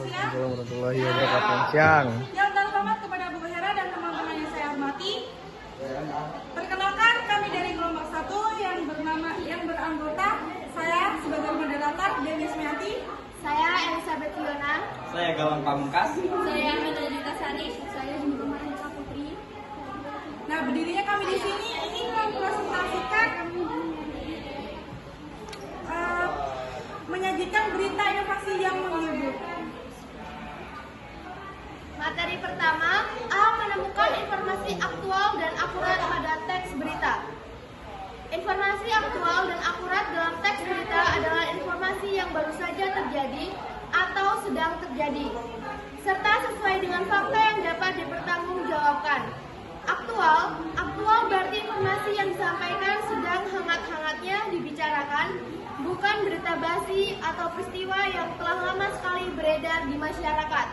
siang. Warahmatullahi wabarakatuh. Siang. Yang terhormat kepada Bu Hera dan teman-teman yang saya hormati. Perkenalkan, kami dari kelompok 1 yang beranggota saya sebagai moderator Dewi Smiati. Saya Elizabeth Fiona. Saya Galang Pamungkas. Saya Melodita Sari. Saya Jumbo Mahendra Putri. Nah, berdirinya kami di sini ingin mempresentasikan menyajikan berita inovasi yang menghibur. Materi pertama, A. Menemukan informasi aktual dan akurat pada teks berita. Informasi aktual dan akurat dalam teks berita adalah informasi yang baru saja terjadi atau sedang terjadi, serta sesuai dengan fakta yang dapat dipertanggungjawabkan. Aktual berarti informasi yang disampaikan sedang hangat-hangatnya dibicarakan, bukan berita basi atau peristiwa yang telah lama sekali beredar di masyarakat.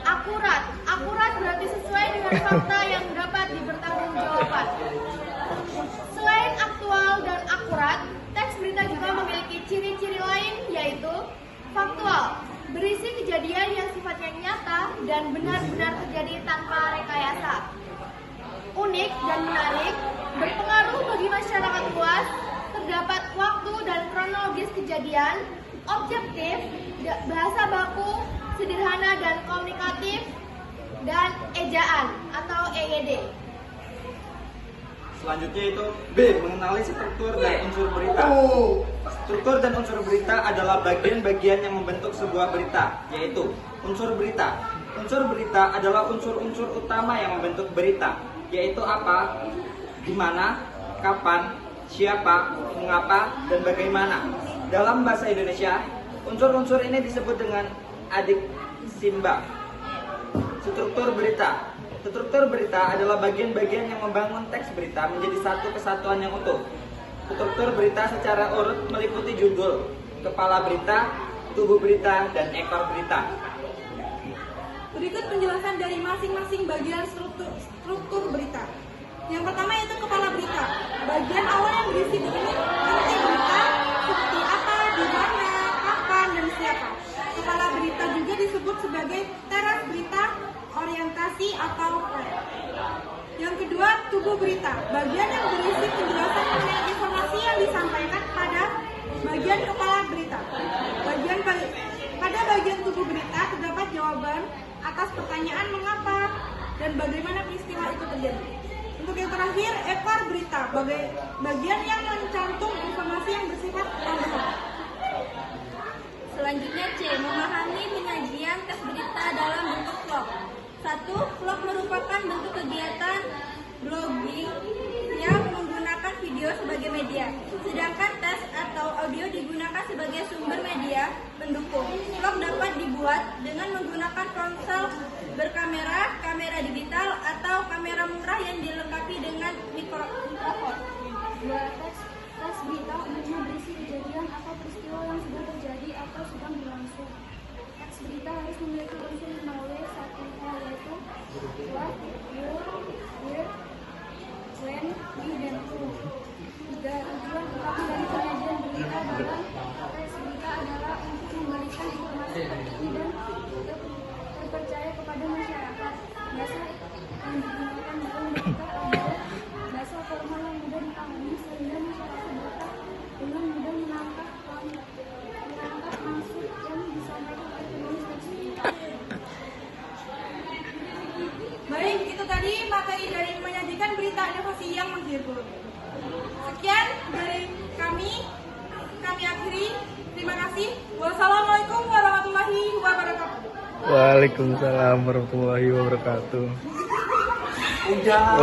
Akurat berarti sesuai dengan fakta yang dapat dipertanggungjawabkan. Selain aktual dan akurat, teks berita juga memiliki ciri-ciri lain, yaitu faktual, berisi kejadian yang sifatnya nyata dan benar-benar terjadi tanpa rekayasa. Unik dan menarik, berpengaruh bagi masyarakat luas, terdapat waktu dan kronologis kejadian, objektif, bahasa baku, sederhana dan komunikatif, dan ejaan atau EYD. Selanjutnya itu B. Mengenali struktur dan unsur berita. Struktur dan unsur berita adalah bagian-bagian yang membentuk sebuah berita, yaitu unsur berita. Unsur berita adalah unsur-unsur utama yang membentuk berita, yaitu apa, di mana, kapan, siapa, mengapa, dan bagaimana. Dalam bahasa Indonesia, unsur-unsur ini disebut dengan adiksimba. Struktur berita. Struktur berita adalah bagian-bagian yang membangun teks berita menjadi satu kesatuan yang utuh. Struktur berita secara urut meliputi judul, kepala berita, tubuh berita, dan ekor berita. Berikut penjelasan dari masing-masing bagian struktur berita. Yang pertama yaitu kepala berita. Bagian awal yang berisi begini: inti berita, seperti apa, di mana, kapan, dan siapa. Kepala berita juga disebut sebagai teras berita, orientasi atau plan. Yang kedua, tubuh berita. Bagian yang berisi penjelasan mengenai informasi yang disampaikan pada bagian kepala berita. Pada bagian tubuh berita terdapat jawaban atas pertanyaan mengapa dan bagaimana peristiwa itu terjadi. Untuk yang terakhir, ekor berita, bagian yang mencantum informasi yang bersifat tambahan. Selanjutnya C. Memahami penyajian teks berita dalam bentuk vlog. 1. Vlog merupakan bentuk kegiatan blogging yang menggunakan video sebagai media, sedangkan teks atau audio digunakan sebagai sumber media pendukung. Vlog dapat dibuat dengan menggunakan ponsel berkamera, kamera digital, atau kamera murah yang dilengkapi dengan mikrofon. 2. Teks berita umumnya berisi kejadian atau peristiwa yang sudah terjadi atau sedang berlangsung. Teks berita harus memiliki unsur 5W, 1A yaitu what, who, where, when, who, dan who. 3. Tujuan utama dari penyajian berita dalam teks berita adalah untuk memberikan informasi terkini dan terpercaya kepada masyarakat. Bahasa yang digunakan dalam berita adalah bahasa formal yang mudah dipahami sehingga masyarakat dapat dengan mudah menangkap maksud yang disampaikan oleh penulis teks berita. Baik, itu tadi materi dari menyajikan berita inovasi yang menghibur. Sekian dari kami akhiri. Terima kasih. Wassalamualaikum warahmatullahi wabarakatuh. Waalaikumsalam warahmatullahi wabarakatuh. Udah.